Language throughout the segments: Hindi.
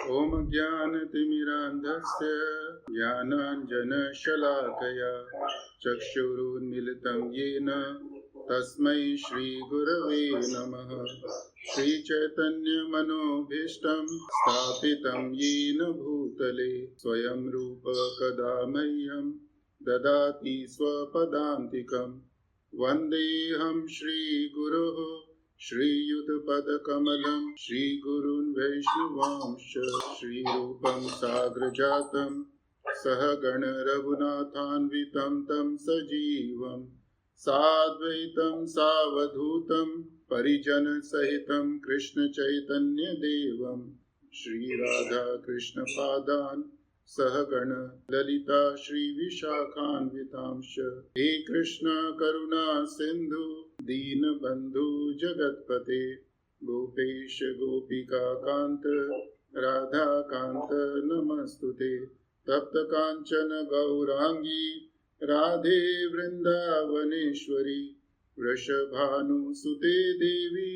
ॐ ज्ञानतिमिरान्धस्य ज्ञानाञ्जनशलाकया चक्षुरुन्मिलितं येन तस्मै श्रीगुरवे नमः। श्रीचैतन्यमनोभीष्टं स्थापितं येन भूतले स्वयं रूप कदा मह्यं ददाति स्वपदान्तिकं। वन्देऽहं श्रीगुरोः श्रीयुतपदकमलं श्रीगुरून् वैष्णवांश्च श्रीरूपं साग्रजातं सहगण रघुनाथान्वितं तं सजीवं साद्वैतं सावधूतं परिजनसहितं कृष्णचैतन्यदेवं श्रीराधाकृष्णपादान् सहगण ललिता श्रीविशाखान्वितांश्च। हे कृष्ण करुणा सिन्धु दीनबन्धु जगत्पते गोपेश गोपिका कान्त राधा कान्त नमस्तुते। तप्त कांचन गौरांगी राधे वृंदावनेश्वरी वृषभानुसुते देवी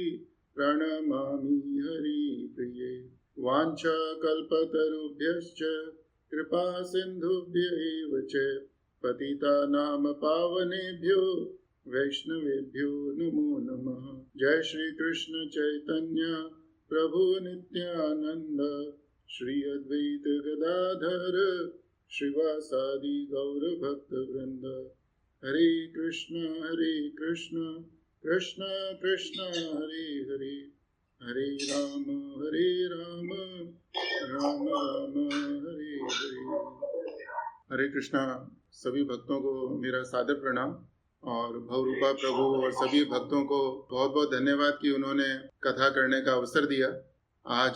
प्रणमामि हरिप्रिये। वाञ्छाकल्पतरुभ्यश्च कृपा सिन्धुभ्य एव च पतितानां पावनेभ्यो वैष्णवेभ्यो नमो नमः। जय श्री कृष्ण चैतन्य प्रभु नित्यानंद श्री अद्वैत गदाधर श्रीवासादि गौर भक्त वृंद। हरे कृष्ण कृष्ण कृष्ण हरे हरे हरे राम राम राम हरे हरे। हरे कृष्णा। सभी भक्तों को मेरा सादर प्रणाम और भवरूपा प्रभु और सभी भक्तों को बहुत बहुत धन्यवाद कि उन्होंने कथा करने का अवसर दिया। आज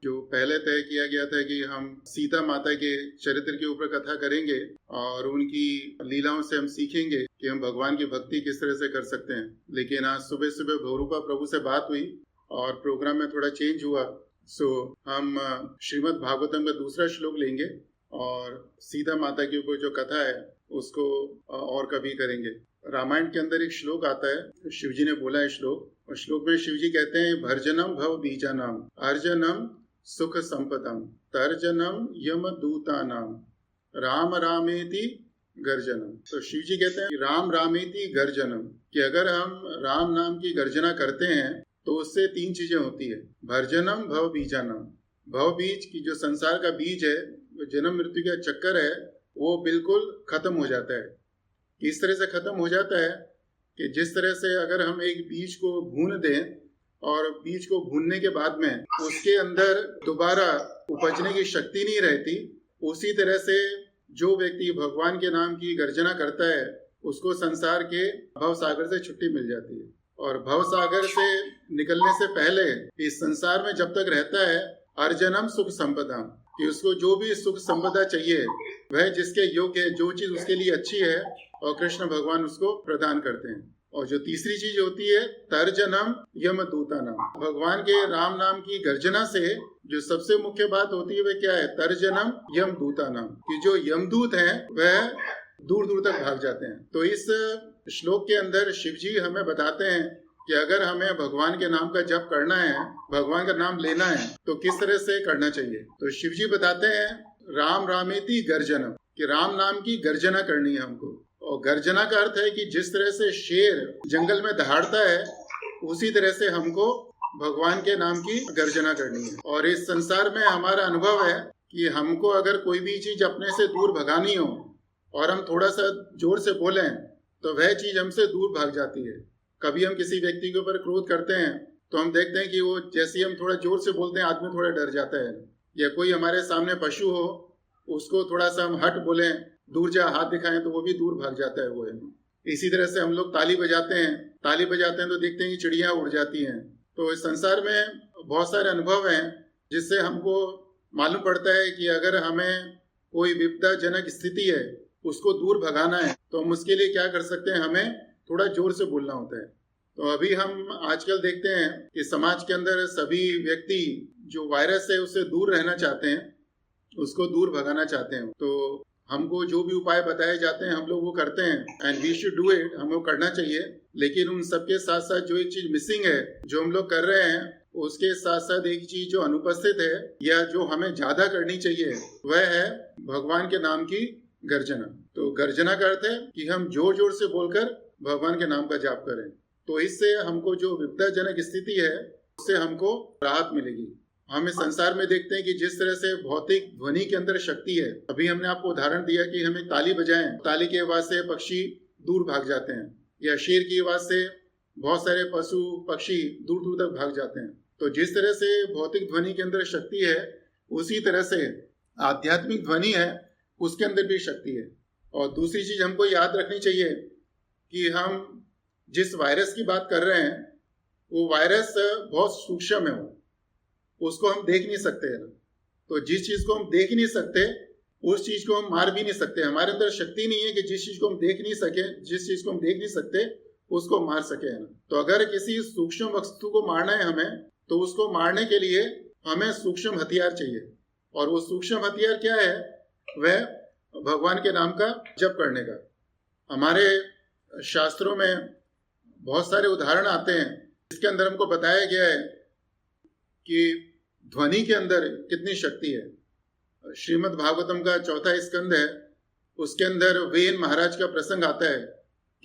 जो पहले तय किया गया था कि हम सीता माता के चरित्र के ऊपर कथा करेंगे और उनकी लीलाओं से हम सीखेंगे कि हम भगवान की भक्ति किस तरह से कर सकते हैं, लेकिन आज सुबह सुबह भवरूपा प्रभु से बात हुई और प्रोग्राम में थोड़ा चेंज हुआ। सो हम श्रीमद् भागवतम का दूसरा श्लोक लेंगे और सीता माता के ऊपर जो कथा है उसको और कभी करेंगे। रामायण के अंदर एक श्लोक आता है, शिवजी ने बोला है श्लोक, और श्लोक में शिवजी कहते हैं भर्जनम भव बीजानाम अर्जनम सुख संपदम तर्जनम यम दूतानाम राम रामेति गर्जनम। तो शिवजी कहते हैं राम रामेति गर्जनम, कि अगर हम राम नाम की गर्जना करते हैं तो उससे तीन चीजें होती है। भर्जनम भव बीजानाम, भव बीज की जो संसार का बीज है, जन्म मृत्यु का चक्कर है, वो बिल्कुल खत्म हो जाता है। किस तरह से खत्म हो जाता है कि जिस तरह से अगर हम एक बीज को भून दें और बीज को भूनने के बाद में उसके अंदर दोबारा उपजने की शक्ति नहीं रहती, उसी तरह से जो व्यक्ति भगवान के नाम की गर्जना करता है उसको संसार के भव सागर से छुट्टी मिल जाती है। और भव सागर से निकलने से पहले इस संसार में जब तक रहता है अर्जनम सुख संपदा, कि उसको जो भी सुख संपदा चाहिए वह जिसके योग्य है, जो चीज उसके लिए अच्छी है, और कृष्ण भगवान उसको प्रदान करते हैं। और जो तीसरी चीज होती है तर्जनम यम दूतानाम, भगवान के राम नाम की गर्जना से जो सबसे मुख्य बात होती है वह क्या है, तर्जनम यम दूतानाम, कि जो यमदूत हैं वह दूर दूर तक भाग जाते हैं। तो इस श्लोक के अंदर शिवजी हमें बताते हैं कि अगर हमें भगवान के नाम का जप करना है, भगवान का नाम लेना है, तो किस तरह से करना चाहिए। तो शिवजी बताते हैं राम रामेति गर्जनम, कि राम नाम की गर्जना करनी है हमको। और गर्जना का अर्थ है कि जिस तरह से शेर जंगल में दहाड़ता है उसी तरह से हमको भगवान के नाम की गर्जना करनी है। और इस संसार में हमारा अनुभव है कि हमको अगर कोई भी चीज अपने से दूर भगानी हो और हम थोड़ा सा जोर से बोलें तो वह चीज हमसे दूर भाग जाती है। कभी हम किसी व्यक्ति के ऊपर क्रोध करते हैं तो हम देखते हैं कि वो जैसे हम थोड़ा जोर से बोलते हैं आदमी थोड़ा डर जाता है। या कोई हमारे सामने पशु हो, उसको थोड़ा सा हम हट बोलें, दूर जा, हाथ दिखाएं, तो वो भी दूर भाग जाता है वो है। इसी तरह से हम लोग ताली बजाते हैं तो देखते हैं कि चिड़िया उड़ जाती हैं। तो इस संसार में बहुत सारे अनुभव हैं जिससे हमको मालूम पड़ता है कि अगर हमें कोई विपदाजनक स्थिति है उसको दूर भगाना है तो हम उसके लिए क्या कर सकते हैं, हमें थोड़ा जोर से बोलना होता है। तो अभी हम आजकल देखते हैं कि समाज के अंदर सभी व्यक्ति जो वायरस है उससे दूर रहना चाहते हैं, उसको दूर भगाना चाहते हैं। तो हमको जो भी उपाय बताए जाते हैं हम लोग वो करते हैं, and we should do it, हमें करना चाहिए। लेकिन उन सबके साथ साथ जो एक चीज मिसिंग है जो हम लोग कर रहे हैं उसके साथ साथ एक चीज जो अनुपस्थित है या जो हमें ज्यादा करनी चाहिए वह है भगवान के नाम की गर्जना। तो गर्जना का अर्थ है कि हम जोर जोर से बोलकर भगवान के नाम का जाप करें। तो इससे हमको जो विपदाजनक स्थिति है उससे हमको राहत मिलेगी। हम इस संसार में देखते हैं कि जिस तरह से भौतिक ध्वनि के अंदर शक्ति है, अभी हमने आपको उदाहरण दिया कि हमें ताली बजाएं, ताली की आवाज से पक्षी दूर भाग जाते हैं, या शेर की आवाज से बहुत सारे पशु पक्षी दूर दूर तक भाग जाते हैं। तो जिस तरह से भौतिक ध्वनि के अंदर शक्ति है, उसी तरह से आध्यात्मिक ध्वनि है, उसके अंदर भी शक्ति है। और दूसरी चीज हमको याद रखनी चाहिए कि हम जिस वायरस की बात कर रहे हैं वो वायरस बहुत सूक्ष्म है, उसको हम देख नहीं सकते हैं। तो जिस चीज को हम देख नहीं सकते उस चीज को हम मार भी नहीं सकते। हमारे अंदर शक्ति नहीं है कि जिस चीज को हम देख नहीं सके, जिस चीज को हम देख नहीं सकते उसको मार सके। तो अगर किसी सूक्ष्म वस्तु को मारना है हमें, तो उसको मारने के लिए हमें सूक्ष्म हथियार चाहिए। और वो सूक्ष्म हथियार क्या है? वह भगवान के नाम का जप करने का। हमारे शास्त्रों में बहुत सारे उदाहरण आते हैं इसके अंदर हमको बताया गया है कि ध्वनि के अंदर कितनी शक्ति है। श्रीमद् भागवतम का 4वां स्कंद है, उसके अंदर वेन महाराज का प्रसंग आता है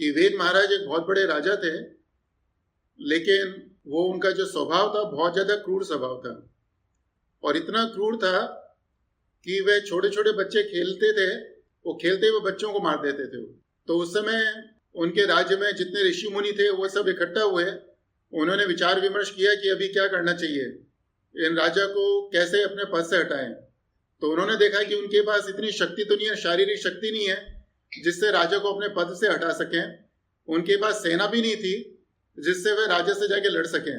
कि वेन महाराज एक बहुत बड़े राजा थे, लेकिन वो उनका जो स्वभाव था बहुत ज्यादा क्रूर स्वभाव था। और इतना क्रूर था कि वे छोटे छोटे बच्चे खेलते थे, वो खेलते हुए बच्चों को मार देते थे। तो उस समय उनके राज्य में जितने ऋषि मुनि थे वो सब इकट्ठा हुए। उन्होंने विचार विमर्श किया कि अभी क्या करना चाहिए, इन राजा को कैसे अपने पद से हटाएं। तो उन्होंने देखा कि उनके पास इतनी शक्ति तो नहीं है, शारीरिक शक्ति नहीं है जिससे राजा को अपने पद से हटा सकें। उनके पास सेना भी नहीं थी जिससे वे राजा से जाके लड़ सकें।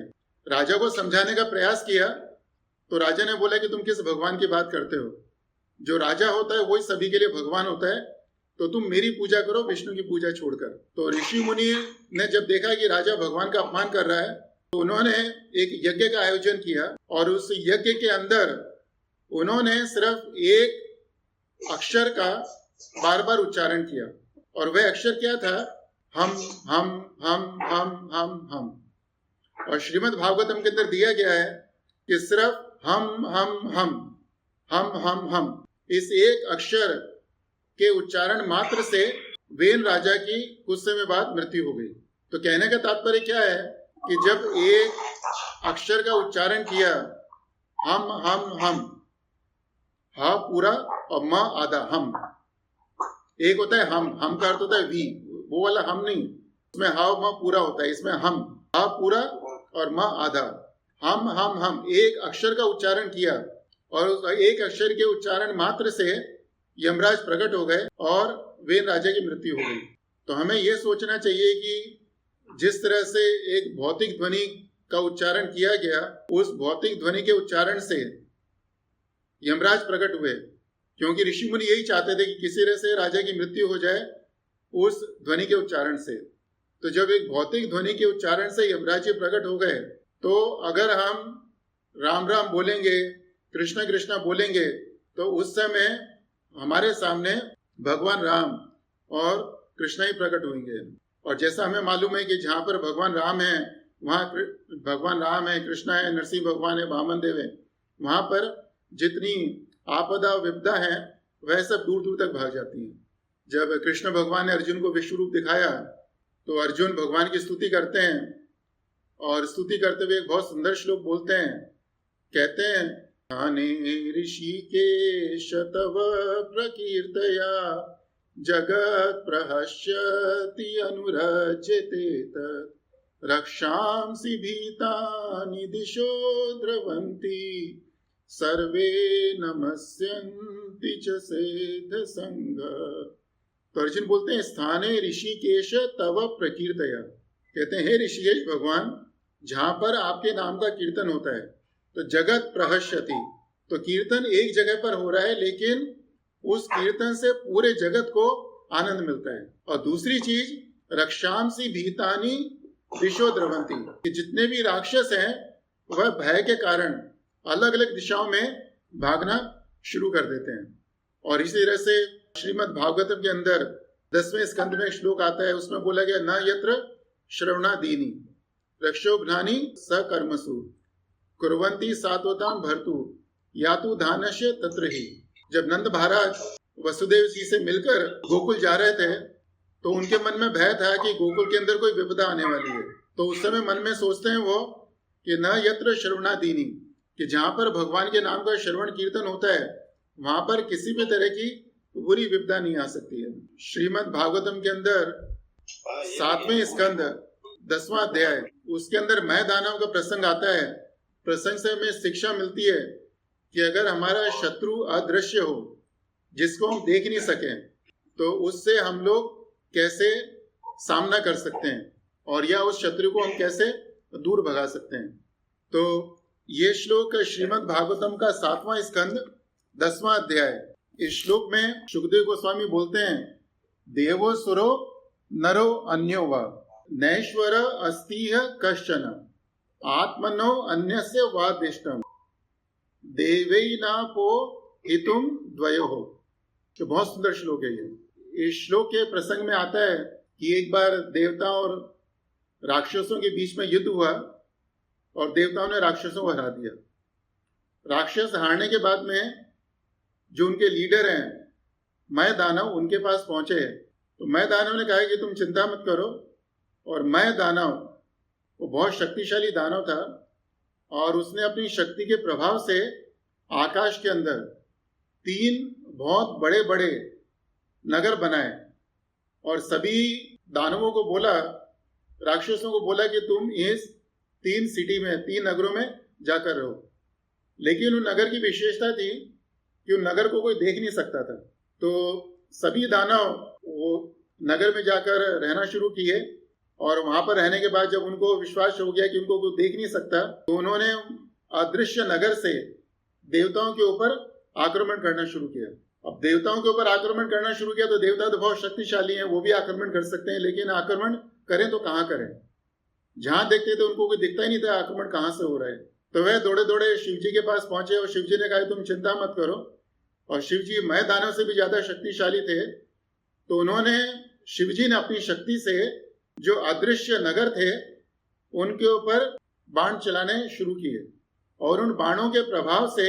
राजा को समझाने का प्रयास किया तो राजा ने बोला कि तुम किस भगवान की बात करते हो? जो राजा होता है वही सभी के लिए भगवान होता है, तो तुम मेरी पूजा करो विष्णु की पूजा छोड़कर। तो ऋषि मुनि ने जब देखा कि राजा भगवान का अपमान कर रहा है तो उन्होंने एक यज्ञ का आयोजन किया और उस यज्ञ के अंदर उन्होंने सिर्फ एक अक्षर का बार बार उच्चारण किया। और वह अक्षर क्या था? हम हम हम हम हम हम। और श्रीमद् भागवतम के अंदर दिया गया है कि सिर्फ हम हम हम हम हम हम इस एक अक्षर के उच्चारण मात्र से वेन राजा की कुछ समय बाद मृत्यु हो गई। तो कहने का तात्पर्य क्या है कि जब एक अक्षर का उच्चारण किया, हम हा पूरा और म आधा, हम एक होता है, हम का अर्थ होता है वी, वो वाला हम नहीं, उसमें हा म पूरा होता है, इसमें हम हा पूरा और म आधा। हम एक अक्षर का उच्चारण किया और उस एक अक्षर के उच्चारण मात्र से यमराज प्रकट हो गए और वेन राजा की मृत्यु हो गई। तो हमें यह सोचना चाहिए कि जिस तरह से एक भौतिक ध्वनि का उच्चारण किया गया, उस भौतिक ध्वनि के उच्चारण से यमराज प्रकट हुए, क्योंकि ऋषि मुनि यही चाहते थे कि किसी तरह से राजा की मृत्यु हो जाए उस ध्वनि के उच्चारण से। तो जब एक भौतिक ध्वनि के उच्चारण से यमराज जी प्रकट हो गए, तो अगर हम राम राम बोलेंगे, कृष्ण कृष्ण बोलेंगे, तो उस समय हमारे सामने भगवान राम और कृष्ण ही प्रकट होंगे। और जैसा हमें मालूम है कि जहाँ पर भगवान राम है वहाँ भगवान राम है, कृष्ण है, नरसिंह भगवान है, वामन देव है, वहाँ पर जितनी आपदा विपदा है वह सब दूर दूर तक भाग जाती हैं। जब कृष्ण भगवान ने अर्जुन को विश्व रूप दिखाया तो अर्जुन भगवान की स्तुति करते हैं और स्तुति करते हुए एक बहुत सुंदर श्लोक बोलते हैं। कहते हैं, स्थाने ऋषिकेश तव प्रकीर्तया जगत् प्रहस्यति अनुरज्यते तत् रक्षांसि भीतानि दिशो द्रवन्ति सर्वे नमस्यन्ति च सेध संग। तो अर्जुन बोलते हैं, स्थाने ऋषिकेश तव प्रकीर्तया, कहते हैं हे ऋषिकेश भगवान, जहां पर आपके नाम का कीर्तन होता है तो जगत प्रहस्यति, तो कीर्तन एक जगह पर हो रहा है लेकिन उस कीर्तन से पूरे जगत को आनंद मिलता है। और दूसरी चीज, रक्षांसि भीतानि दिशो द्रवंती, कि जितने भी राक्षस हैं वह भय के कारण अलग अलग दिशाओं में भागना शुरू कर देते हैं। और इसी तरह से श्रीमद् भागवतम के अंदर 10वें स्कंद में श्लोक आता है, उसमें बोला गया, न यत्र श्रवणादीनि रक्षोघ्नानि सकर्मसु कुर्वन्ति सात्वतां भर्तु यातु धानस्य तत्र ही। जब नंद महाराज वसुदेव जी से मिलकर गोकुल जा रहे थे तो उनके मन में भय था कि गोकुल के अंदर कोई विपदा आने वाली है। तो उस समय मन में सोचते हैं वो कि न यत्र श्रवणादीनि, कि जहां पर भगवान के नाम का श्रवण कीर्तन होता है वहां पर किसी भी तरह की बुरी विपदा नहीं आ सकती है। श्रीमद् भागवतम के अंदर 7वें स्कंद 10वां अध्याय, उसके अंदर मैं दानव का प्रसंग आता है। प्रसंग से हमें शिक्षा मिलती है कि अगर हमारा शत्रु अदृश्य हो, जिसको हम देख नहीं सके, तो उससे हम लोग कैसे सामना कर सकते हैं और या उस शत्रु को हम कैसे दूर भगा सकते हैं। तो ये श्लोक श्रीमद् भागवतम का 7वां स्कंद 10वां अध्याय। इस श्लोक में सुखदेव गोस्वामी बोलते हैं, देवो सुरो नरो अन्यो वा नैश्वर अस्तिह कश्चन आत्मनो अन्यस्य वादिष्टम देवैनापो हितुम द्वयोः। तो बहुत सुंदर श्लोक है ये। इस श्लोक के प्रसंग में आता है कि एक बार देवता और राक्षसों के बीच में युद्ध हुआ और देवताओं ने राक्षसों को हरा दिया। राक्षस हारने के बाद में जो उनके लीडर हैं मैं दानव, उनके पास पहुंचे। तो मैं दानव ने कहा कि तुम चिंता मत करो। और मैं दानव वो बहुत शक्तिशाली दानव था और उसने अपनी शक्ति के प्रभाव से आकाश के अंदर 3 बहुत बड़े बड़े नगर बनाए और सभी दानवों को बोला, राक्षसों को बोला कि तुम इस 3 सिटी में 3 नगरों में जाकर रहो। लेकिन उन नगर की विशेषता थी कि उन नगर को कोई देख नहीं सकता था। तो सभी दानव वो नगर में जाकर रहना शुरू किए और वहां पर रहने के बाद जब उनको विश्वास हो गया कि उनको कोई देख नहीं सकता, तो उन्होंने अदृश्य नगर से देवताओं के ऊपर आक्रमण करना शुरू किया। अब देवताओं के ऊपर आक्रमण करना शुरू किया तो देवता तो बहुत शक्तिशाली हैं, वो भी आक्रमण कर सकते हैं, लेकिन आक्रमण करें तो कहाँ करें। जहां देखते थे उनको कोई दिखता ही नहीं था आक्रमण कहाँ से हो रहा है। तो वह दौड़े दौड़े शिव जी के पास पहुंचे और शिव जी ने कहा तुम चिंता मत करो। और शिव जी मैं दानव से भी ज्यादा शक्तिशाली थे, तो उन्होंने शिव जी ने अपनी शक्ति से जो अदृश्य नगर थे उनके ऊपर बाण चलाने शुरू किए और उन बाणों के प्रभाव से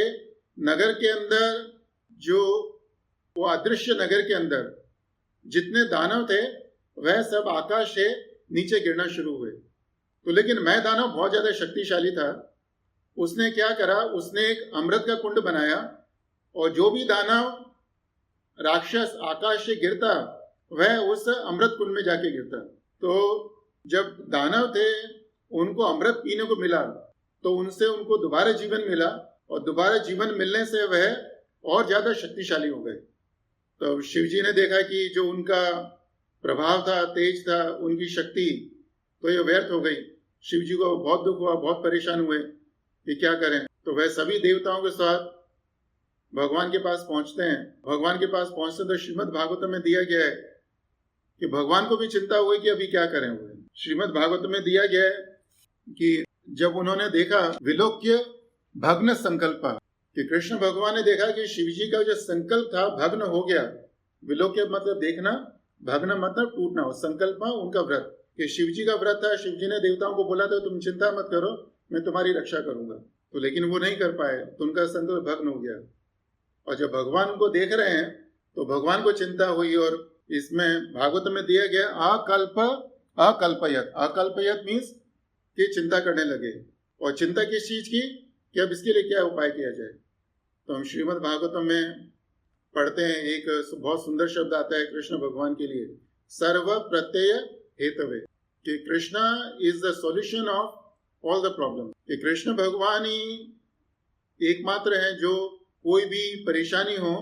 नगर के अंदर जो वो अदृश्य नगर के अंदर जितने दानव थे वह सब आकाश से नीचे गिरना शुरू हुए। तो लेकिन मैं दानव बहुत ज्यादा शक्तिशाली था। उसने क्या करा, उसने एक अमृत का कुंड बनाया और जो भी दानव राक्षस आकाश से गिरता वह उस अमृत कुंड में जाके गिरता। तो जब दानव थे उनको अमृत पीने को मिला तो उनसे उनको दोबारा जीवन मिला और दोबारा जीवन मिलने से वह और ज्यादा शक्तिशाली हो गए। तो शिव जी ने देखा कि जो उनका प्रभाव था, तेज था, उनकी शक्ति तो ये व्यर्थ हो गई। शिव जी को बहुत दुख हुआ, बहुत परेशान हुए कि क्या करें। तो वह सभी देवताओं के साथ भगवान के पास पहुंचते हैं। भगवान के पास पहुंचते तो श्रीमद् भागवत में दिया गया है कि भगवान को भी चिंता हुई कि अभी क्या करें हुए। श्रीमद् भागवत में दिया गया है कि जब उन्होंने देखा विलोक्य भग्न संकल्प, कि कृष्ण भगवान ने देखा कि शिव जी का जो संकल्प था भग्न हो गया। विलोक्य मतलब देखना, भग्न मतलब टूटना। संकल्प उनका व्रत, कि शिव जी का व्रत था। शिव जी ने देवताओं को बोला था तुम चिंता मत करो, मैं तुम्हारी रक्षा करूंगा। तो लेकिन वो नहीं कर पाए, तो उनका संकल्प भग्न हो गया। और जब भगवान उनको देख रहे हैं तो भगवान को चिंता हुई। और इसमें भागवत में दिया गया अकल्पयत। अकल्पयत मीन्स कि चिंता करने लगे। और चिंता किस चीज की, कि अब इसके लिए क्या उपाय किया जाए। तो हम श्रीमद् भागवतम में पढ़ते हैं, एक बहुत सुंदर शब्द आता है कृष्ण भगवान के लिए, सर्व प्रत्यय हेतवे, कि Krishna is the solution of all the problem. कि कृष्ण भगवान ही एकमात्र है जो कोई भी परेशानी हो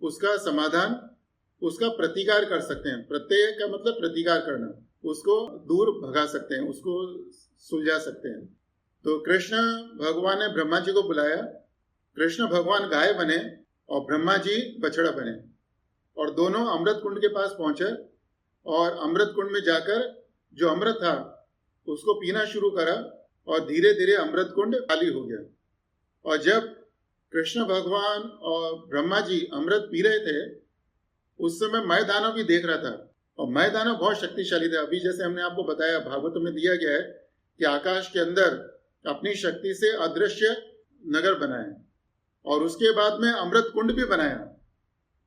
उसका समाधान, उसका प्रतिकार कर सकते हैं। प्रत्यय का मतलब प्रतिकार करना, उसको दूर भगा सकते हैं, उसको सुलझा सकते हैं। तो कृष्ण भगवान ने ब्रह्मा जी को बुलाया। कृष्ण भगवान गाय बने और ब्रह्मा जी बछड़ा बने और दोनों अमृत कुंड के पास पहुंचे और अमृत कुंड में जाकर जो अमृत था उसको पीना शुरू करा और धीरे धीरे अमृत कुंड खाली हो गया। और जब कृष्ण भगवान और ब्रह्मा जी अमृत पी रहे थे उस समय मैं दानव भी देख रहा था। और मैं दानव बहुत शक्तिशाली था। अभी जैसे हमने आपको बताया भागवत में दिया गया है कि आकाश के अंदर अपनी शक्ति से अदृश्य नगर बनाए और उसके बाद में अमृत कुंड भी बनाया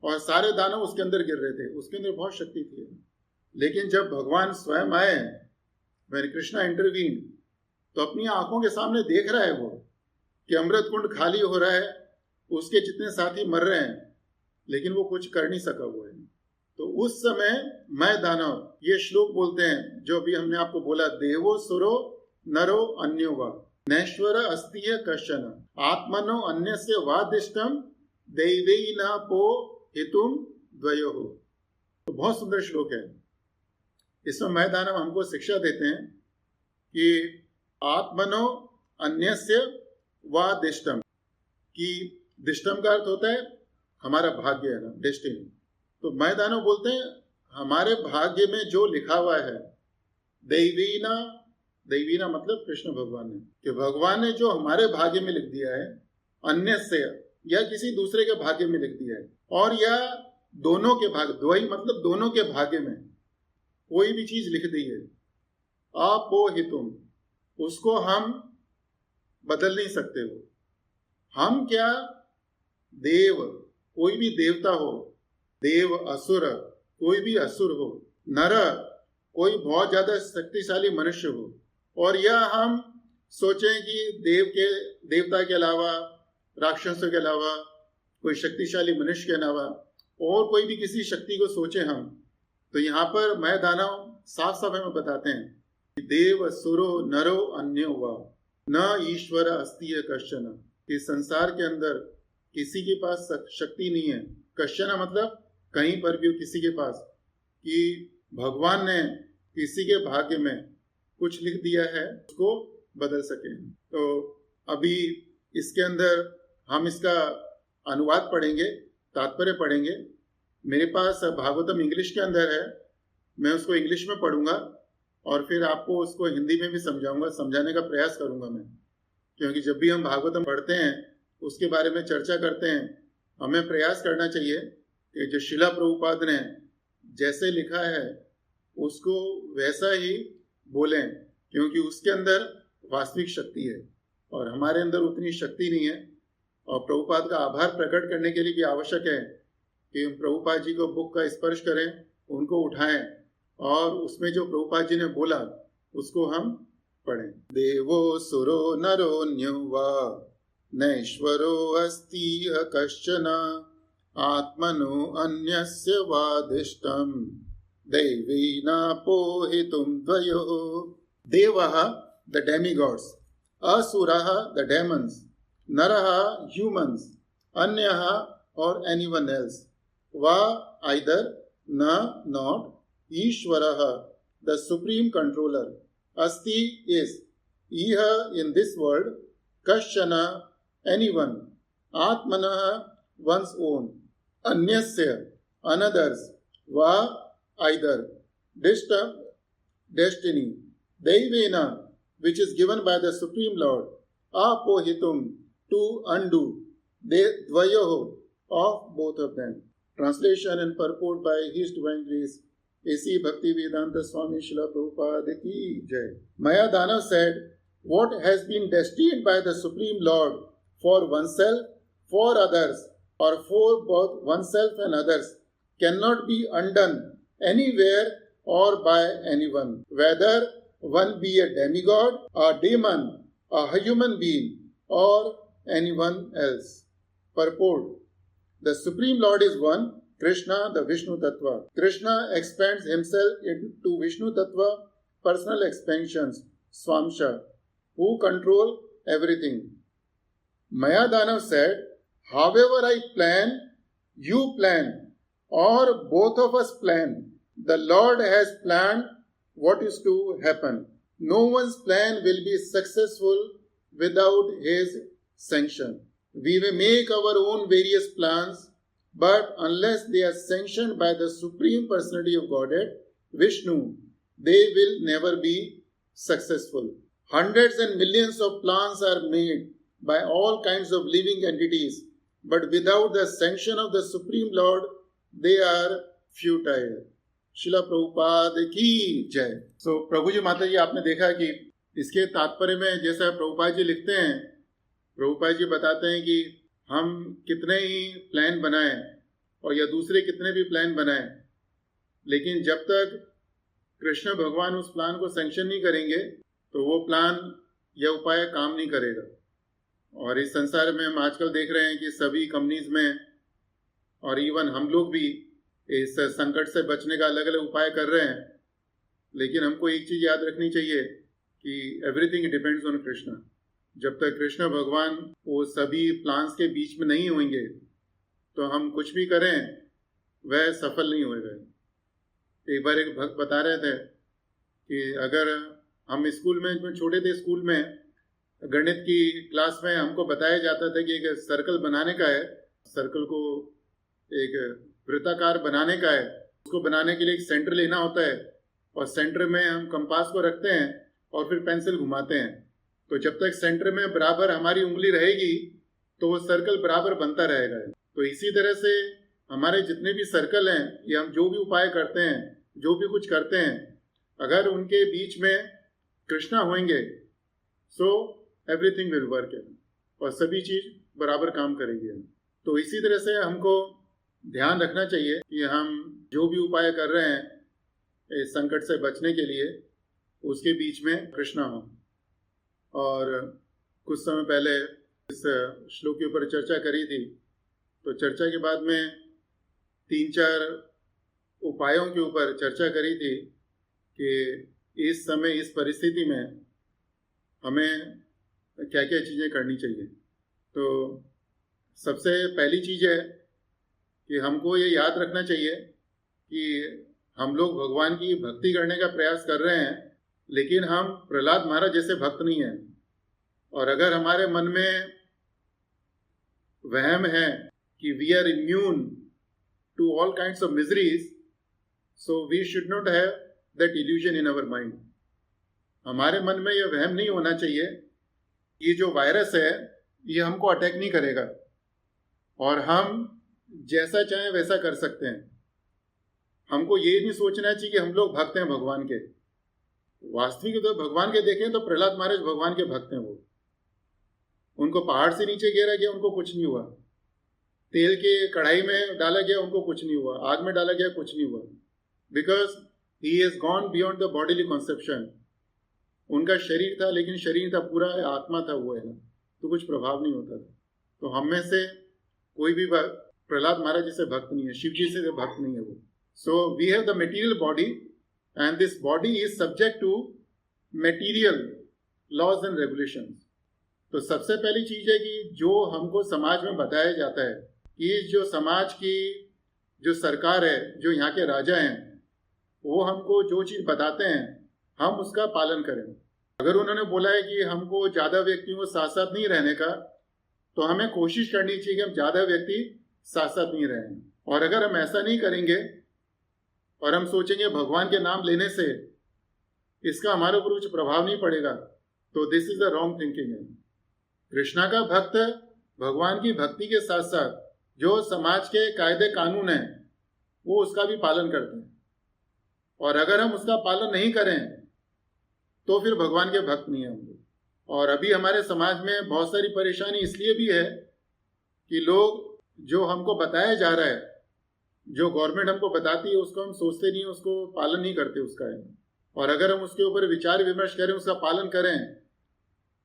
और सारे दानव उसके अंदर गिर रहे थे। उसके अंदर बहुत शक्ति थी। लेकिन जब भगवान स्वयं आए, व्हेन कृष्णा इंटरवीन, तो अपनी आंखों के सामने देख रहा है वो कि अमृत कुंड खाली हो रहा है, उसके जितने साथी मर रहे हैं, लेकिन वो कुछ कर नहीं सका वो है। तो उस समय मैं दानव, ये श्लोक बोलते हैं जो अभी हमने आपको बोला, देवो सुरो नरो अन्यो वा नैश्वर अस्तिय कश्चन आत्मनो अन्यस्य वादिष्टम दैवेन पो हितुम द्वयोः। तो बहुत सुंदर श्लोक है। इसमें मैं दानव हमको शिक्षा देते हैं कि आत्मनो अन्यस्य वादिष्टम, कि दिष्टम का अर्थ होता है हमारा भाग्य, है ना, डेस्टिनी। तो मैं दानव बोलते हैं हमारे भाग्य में जो लिखा हुआ है, दैवीना, दैवीना मतलब कृष्ण भगवान ने, कि भगवान ने जो हमारे भाग्य में लिख दिया है, अन्य से या किसी दूसरे के भाग्य में लिख दिया है, और या दोनों के भाग्य, द्वयी मतलब दोनों के भाग्य में कोई भी चीज लिख दी है, अपोहितुम, उसको हम बदल नहीं सकते हो। हम क्या, देव, कोई भी देवता हो, देव असुर, कोई भी असुर हो, नर, कोई बहुत ज्यादा शक्तिशाली मनुष्य हो, और यह हम सोचें कि देवता के अलावा, राक्षसों के अलावा, कोई शक्तिशाली मनुष्य के अलावा और कोई भी किसी शक्ति को सोचें हम, तो यहाँ पर मैं दानव साफ साफ हमें बताते हैं कि देव असुरो नरो अन्यो वा न ईश्वर अस्तिय कश्चन, कि संसार के अंदर किसी के पास शक्ति नहीं है, कश्चन मतलब कहीं पर भी किसी के पास, कि भगवान ने किसी के भाग्य में कुछ लिख दिया है उसको बदल सके। तो अभी इसके अंदर हम इसका अनुवाद पढ़ेंगे, तात्पर्य पढ़ेंगे। मेरे पास भागवतम इंग्लिश के अंदर है, मैं उसको इंग्लिश में पढ़ूंगा और फिर आपको उसको हिंदी में भी समझाऊंगा, समझाने का प्रयास करूंगा मैं, क्योंकि जब भी हम भागवतम पढ़ते हैं, उसके बारे में चर्चा करते हैं, हमें प्रयास करना चाहिए कि जो शिला प्रभुपाद ने जैसे लिखा है उसको वैसा ही बोलें, क्योंकि उसके अंदर वास्तविक शक्ति है और हमारे अंदर उतनी शक्ति नहीं है। और प्रभुपाद का आभार प्रकट करने के लिए भी आवश्यक है कि हम प्रभुपाद जी को बुक का स्पर्श करें, उनको उठाएं और उसमें जो प्रभुपाद जी ने बोला उसको हम पढ़ें। देवो सुरो नरोऽन्यो वा नैश्वरो अस्ति कश्चन आत्मनो अन्यस्य वादिष्टम दैवेनापोहितुम द्वयोः। देवः the demigods, asuraha the demons, naraha humans, anyaha or anyone else, va either, na not, ishvaraha the supreme controller, asti is, iha in this world, kashana anyone, atmanaha one's own, anyasya another's, va either, destiny, daivena which is given by the Supreme Lord, apohitum to undo, dvayoho of both of them. Translation and purport by His Divine Grace, A.C. Bhaktivedanta Swami Srila Prabhupada ki jai. Maya Danav said, what has been destined by the Supreme Lord for oneself, for others, or for both oneself and others cannot be undone anywhere or by anyone, whether one be a demigod, a demon, a human being, or anyone else. Purport: the Supreme Lord is one, Krishna, the Vishnu Tattva. Krishna expands himself into Vishnu Tattva, personal expansions, Swamsha, who control everything. Maya Danav said, however I plan, you plan, or both of us plan. The Lord has planned what is to happen. No one's plan will be successful without His sanction. We may make our own various plans, but unless they are sanctioned by the Supreme Personality of Godhead, Vishnu, they will never be successful. Hundreds and millions of plans are made by all kinds of living entities, but without the sanction of the Supreme Lord, they are futile. शिला प्रभुपाद की जय। सो प्रभु जी, माता जी, आपने देखा कि इसके तात्पर्य में जैसा प्रभुपाद जी लिखते हैं, प्रभुपाद जी बताते हैं कि हम कितने ही प्लान बनाएं और या दूसरे कितने भी प्लान बनाएं, लेकिन जब तक कृष्ण भगवान उस प्लान को सैंक्शन नहीं करेंगे तो वो प्लान या उपाय काम नहीं करेगा। और इस संसार में हम आजकल देख रहे हैं कि सभी कंपनीज में और इवन हम लोग भी इस संकट से बचने का अलग अलग उपाय कर रहे हैं, लेकिन हमको एक चीज़ याद रखनी चाहिए कि एवरीथिंग डिपेंड्स ऑन कृष्ण। जब तक कृष्ण भगवान वो सभी प्लान्स के बीच में नहीं होंगे तो हम कुछ भी करें वह सफल नहीं होएगा। एक बार एक भक्त बता रहे थे कि अगर हम स्कूल में छोटे थे, स्कूल में गणित की क्लास में हमको बताया जाता था कि एक सर्कल बनाने का है, सर्कल को एक वृत्ताकार बनाने का है, उसको बनाने के लिए एक सेंटर लेना होता है और सेंटर में हम कंपास को रखते हैं और फिर पेंसिल घुमाते हैं। तो जब तक सेंटर में बराबर हमारी उंगली रहेगी तो वो सर्कल बराबर बनता रहेगा। तो इसी तरह से हमारे जितने भी सर्कल हैं या हम जो भी उपाय करते हैं, जो भी कुछ करते हैं, अगर उनके बीच में कृष्णा होंगे सो एवरीथिंग विल वर्क और सभी चीज़ बराबर काम करेगी। तो इसी तरह से हमको ध्यान रखना चाहिए कि हम जो भी उपाय कर रहे हैं इस संकट से बचने के लिए उसके बीच में कृष्णा हो। और कुछ समय पहले इस श्लोक के ऊपर चर्चा करी थी, तो चर्चा के बाद में 3-4 उपायों के ऊपर चर्चा करी थी कि इस समय इस परिस्थिति में हमें क्या क्या चीज़ें करनी चाहिए। तो सबसे पहली चीज़ है कि हमको ये याद रखना चाहिए कि हम लोग भगवान की भक्ति करने का प्रयास कर रहे हैं, लेकिन हम प्रहलाद महाराज जैसे भक्त नहीं हैं। और अगर हमारे मन में वहम है कि we are immune to all kinds of miseries, so we should not have that illusion in our mind. हमारे मन में यह वहम नहीं होना चाहिए कि जो वायरस है ये हमको अटैक नहीं करेगा और हम जैसा चाहें वैसा कर सकते हैं। हमको ये नहीं सोचना चाहिए कि हम लोग भक्त हैं भगवान के। वास्तविक तो भगवान के देखें तो प्रहलाद महाराज भगवान के भक्त हैं। वो उनको पहाड़ से नीचे गिरा गया, उनको कुछ नहीं हुआ। तेल के कढ़ाई में डाला गया, उनको कुछ नहीं हुआ। आग में डाला गया, कुछ नहीं हुआ, because he has gone beyond the bodily conception. उनका शरीर था लेकिन शरीर था, पूरा आत्मा था वो, है ना, तो कुछ प्रभाव नहीं होता था। तो हम में से कोई भी प्रहलाद महाराज जैसे भक्त नहीं है, शिव जी से भक्त नहीं है वो। So we have the material body and this body is subject to material laws and regulations. तो सबसे पहली चीज है कि जो हमको समाज में बताया जाता है कि जो समाज की जो सरकार है, जो यहाँ के राजा हैं, वो हमको जो चीज़ बताते हैं हम उसका पालन करें। अगर उन्होंने बोला है कि हमको ज़्यादा व्यक्तियों को साथ साथ नहीं रहने का, तो हमें कोशिश करनी चाहिए कि हम ज़्यादा व्यक्ति साथ साथ नहीं रहें। और अगर हम ऐसा नहीं करेंगे और हम सोचेंगे भगवान के नाम लेने से इसका हमारे ऊपर कुछ प्रभाव नहीं पड़ेगा, तो this is the wrong thinking है। कृष्णा का भक्त भगवान की भक्ति के साथ साथ जो समाज के कायदे कानून हैं वो उसका भी पालन करते हैं। और अगर हम उसका पालन नहीं करें तो फिर भगवान के भक्त नहीं है हम लोग। और अभी हमारे समाज में बहुत सारी परेशानी इसलिए भी है कि लोग जो हमको बताया जा रहा है, जो गवर्नमेंट हमको बताती है, उसको हम सोचते नहीं, उसको पालन नहीं करते उसका है। और अगर हम उसके ऊपर विचार विमर्श करें, उसका पालन करें,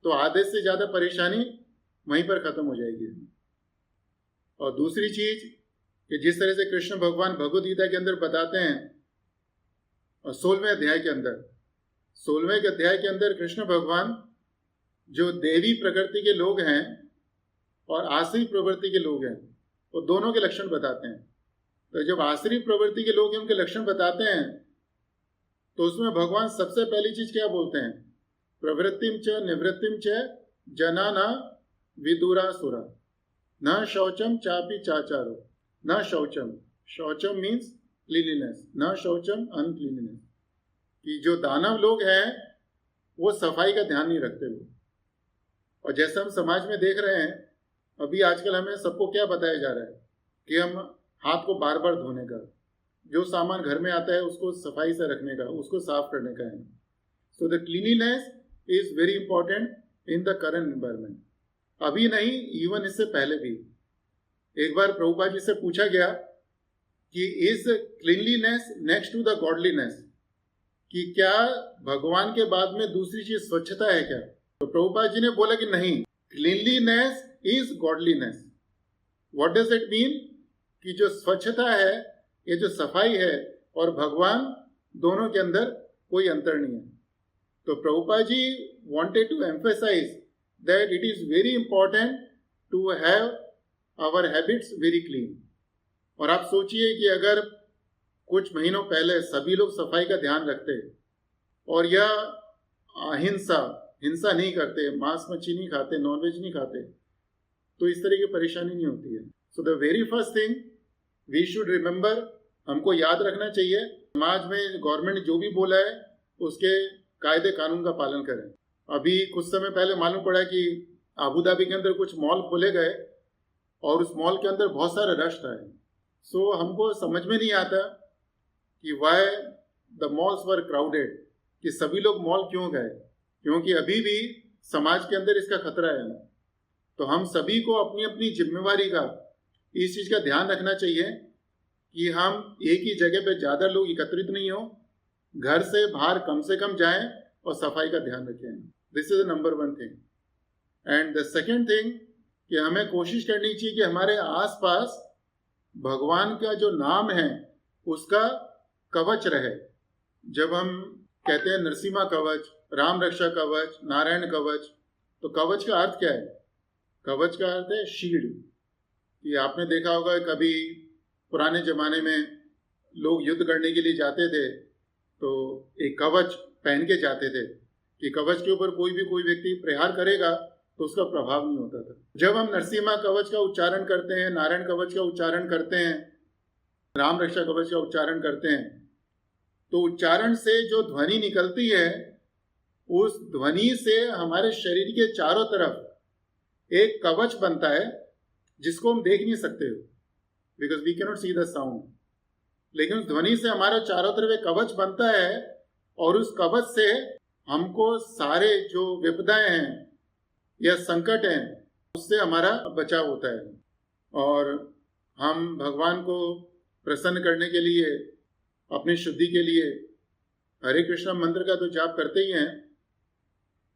तो आधे से ज़्यादा परेशानी वहीं पर ख़त्म हो जाएगी। और दूसरी चीज़ कि जिस तरह से कृष्ण भगवान भगवद गीता के अंदर बताते हैं, और 16वें अध्याय के अंदर, 16वें अध्याय के अंदर कृष्ण भगवान जो देवी प्रकृति के लोग हैं और आसुरी प्रवृत्ति के लोग हैं, वो दोनों के लक्षण बताते हैं। तो जब आसुरी प्रवृत्ति के लोग हैं उनके लक्षण बताते हैं, तो उसमें भगवान सबसे पहली चीज क्या बोलते हैं? प्रवृत्तिम च निवृत्तिम च जना न विदुरासुरा न शौचम चापि चाचारो न शौचम। शौचम मीन्स क्लीनलीनेस, न शौचम अनक्लीनलीनेस। कि जो दानव लोग हैं वो सफाई का ध्यान नहीं रखते लोग। और जैसे हम समाज में देख रहे हैं, अभी आजकल हमें सबको क्या बताया जा रहा है कि हम हाथ को बार बार धोने का, जो सामान घर में आता है उसको सफाई से रखने का, उसको साफ करने का है। So the cleanliness is very important in the current environment. अभी नहीं, इवन इससे पहले भी। एक बार प्रभुपाद जी से पूछा गया कि is cleanliness next to the godliness, कि क्या भगवान के बाद में दूसरी चीज स्वच्छता है क्या? तो प्रभुपाद जी ने बोला कि नहीं, cleanliness is godliness. What does it mean? कि जो स्वच्छता है, ये जो सफाई है, और भगवान, दोनों के अंदर कोई अंतर नहीं है। तो Prabhupada ji wanted to emphasise that it is very important to have our habits very clean. और आप सोचिए कि अगर कुछ महीनों पहले सभी लोग सफाई का ध्यान रखते और यह हिंसा नहीं करते, मांस मच्छी नहीं खाते, नॉनवेज नहीं खाते, तो इस तरह की परेशानी नहीं होती है। So the very first thing we should remember, हमको याद रखना चाहिए, समाज में गवर्नमेंट ने जो भी बोला है उसके कायदे कानून का पालन करें। अभी कुछ समय पहले मालूम पड़ा कि अबू धाबी के अंदर कुछ मॉल खोले गए और उस मॉल के अंदर बहुत सारा रश था। सो हमको समझ में नहीं आता कि why the malls were crowded, कि सभी लोग मॉल क्यों गए, क्योंकि अभी भी समाज के अंदर इसका खतरा है। तो हम सभी को अपनी अपनी जिम्मेवारी का, इस चीज़ का ध्यान रखना चाहिए कि हम एक ही जगह पे ज़्यादा लोग एकत्रित नहीं हो, घर से बाहर कम से कम जाएं और सफाई का ध्यान रखें। This is the number one thing. And the second thing, कि हमें कोशिश करनी चाहिए कि हमारे आसपास भगवान का जो नाम है उसका कवच रहे। जब हम कहते हैं नरसिम्हा कवच, राम रक्षा कवच, नारायण कवच, तो कवच का अर्थ क्या है? कवच का अर्थ है शील्ड। कि आपने देखा होगा कभी पुराने जमाने में लोग युद्ध करने के लिए जाते थे तो एक कवच पहन के जाते थे कि कवच के ऊपर कोई व्यक्ति प्रहार करेगा तो उसका प्रभाव नहीं होता था। जब हम नरसिम्हा कवच का उच्चारण करते हैं, नारायण कवच का उच्चारण करते हैं, राम रक्षा कवच का उच्चारण करते हैं, तो उच्चारण से जो ध्वनि निकलती है, उस ध्वनि से हमारे शरीर के चारों तरफ एक कवच बनता है जिसको हम देख नहीं सकते, because we cannot see the sound. लेकिन उस ध्वनि से हमारे चारों तरफ एक कवच बनता है और उस कवच से हमको सारे जो विपदाएं हैं या संकट हैं उससे हमारा बचाव होता है। और हम भगवान को प्रसन्न करने के लिए, अपनी शुद्धि के लिए हरे कृष्णा मंत्र का तो जाप करते ही हैं,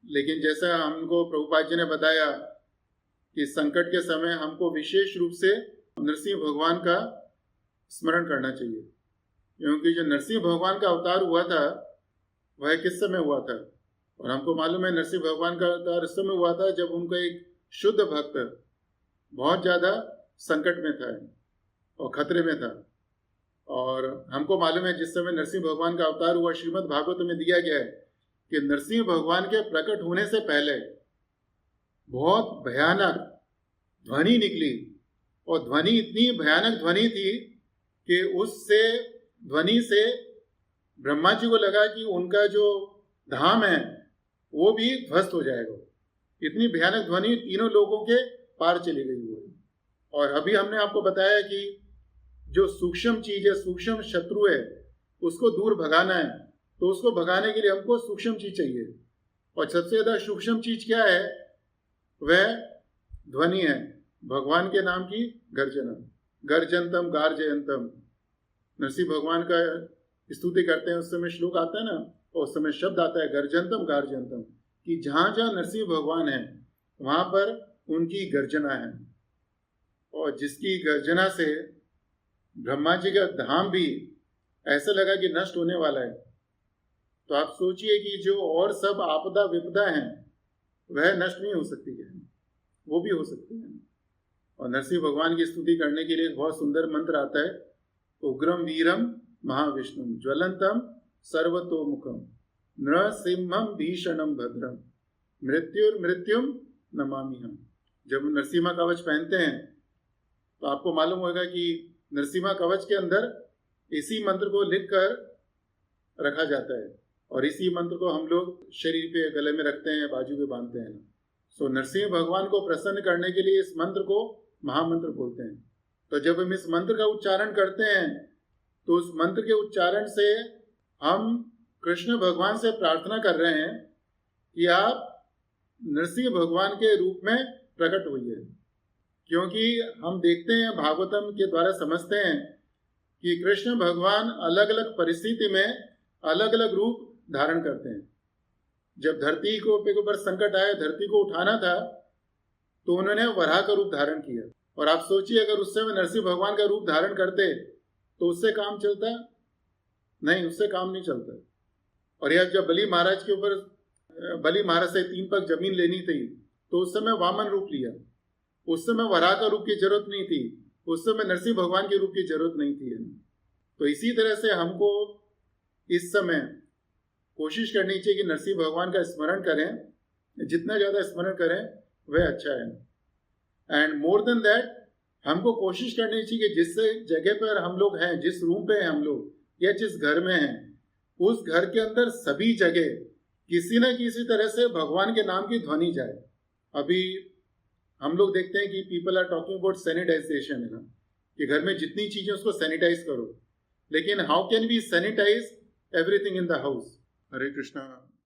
लेकिन जैसा हमको प्रभुपाद जी ने बताया कि संकट के समय हमको विशेष रूप से नरसिंह भगवान का स्मरण करना चाहिए, क्योंकि जो नरसिंह भगवान का अवतार हुआ था वह किस समय हुआ था? और हमको मालूम है नरसिंह भगवान का अवतार उस समय हुआ था जब उनका एक शुद्ध भक्त बहुत ज़्यादा संकट में था और खतरे में था। और हमको मालूम है जिस समय नरसिंह भगवान का अवतार हुआ, श्रीमद् भागवत में दिया गया है कि नरसिंह भगवान के प्रकट होने से पहले बहुत भयानक ध्वनि निकली, और ध्वनि इतनी भयानक ध्वनि थी कि उससे ध्वनि से ब्रह्मा जी को लगा कि उनका जो धाम है वो भी ध्वस्त हो जाएगा। इतनी भयानक ध्वनि तीनों लोगों के पार चली गई वो। और अभी हमने आपको बताया कि जो सूक्ष्म चीज है, सूक्ष्म शत्रु है, उसको दूर भगाना है, तो उसको भगाने के लिए हमको सूक्ष्म चीज चाहिए। और सबसे ज्यादा सूक्ष्म चीज क्या है? वह ध्वनि है, भगवान के नाम की गर्जना। गर्जनतम गार्जयंतम, नरसिंह भगवान का स्तुति करते हैं उस समय श्लोक आता है ना, और उस समय शब्द आता है गर्जनतम गार्जयंतम, कि जहाँ जहाँ नरसिंह भगवान है वहाँ पर उनकी गर्जना है। और जिसकी गर्जना से ब्रह्मा जी का धाम भी ऐसा लगा कि नष्ट होने वाला है। तो आप सोचिए कि जो और सब आपदा विपदा हैं वह नष्ट नहीं हो सकती है, वो भी हो सकती है। और नरसिंह भगवान की स्तुति करने के लिए एक बहुत सुंदर मंत्र आता है, उग्रम वीरम महाविष्णुम ज्वलंतम सर्वतोमुखम नृसिंहम भीषणम भद्रम मृत्युर्मृत्युम नमामि हम। जब नरसिम्हा कवच पहनते हैं तो आपको मालूम होगा कि नरसिम्हा कवच के अंदर इसी मंत्र को लिखकर रखा जाता है, और इसी मंत्र को हम लोग शरीर पे, गले में रखते हैं, बाजू पे बांधते हैं। सो नरसिंह भगवान को प्रसन्न करने के लिए इस मंत्र को महामंत्र बोलते हैं। तो जब हम इस मंत्र का उच्चारण करते हैं तो उस मंत्र के उच्चारण से हम कृष्ण भगवान से प्रार्थना कर रहे हैं कि आप नरसिंह भगवान के रूप में प्रकट हुई है। क्योंकि हम देखते हैं, भागवतम के द्वारा समझते हैं कि कृष्ण भगवान अलग अलग परिस्थिति में अलग अलग रूप धारण करते हैं। जब धरती को पे ऊपर संकट आया, धरती को उठाना था, तो उन्होंने वराह का रूप धारण किया। और आप सोचिए, अगर उस समय नरसिंह भगवान का रूप धारण करते तो उससे काम चलता? नहीं, उससे काम नहीं चलता। और यह जब बलि महाराज के ऊपर, बलि महाराज से 3 पग जमीन लेनी थी, तो उस समय वामन रूप लिया। उस समय वराह का रूप की जरूरत नहीं थी, उस समय नरसिंह भगवान के रूप की जरूरत नहीं थी। तो इसी तरह से हमको इस समय कोशिश करनी चाहिए कि नरसिंह भगवान का स्मरण करें। जितना ज़्यादा स्मरण करें वह अच्छा है। एंड मोर देन दैट, हमको कोशिश करनी चाहिए कि जिस जगह पर हम लोग हैं, जिस रूम पे हैं हम लोग, या जिस घर में हैं, उस घर के अंदर सभी जगह किसी न किसी तरह से भगवान के नाम की ध्वनि जाए। अभी हम लोग देखते हैं कि people are talking about sanitization, है ना, कि घर में जितनी चीज़ें उसको सैनिटाइज करो। लेकिन how can we sanitize everything in the house? Hare Krishna.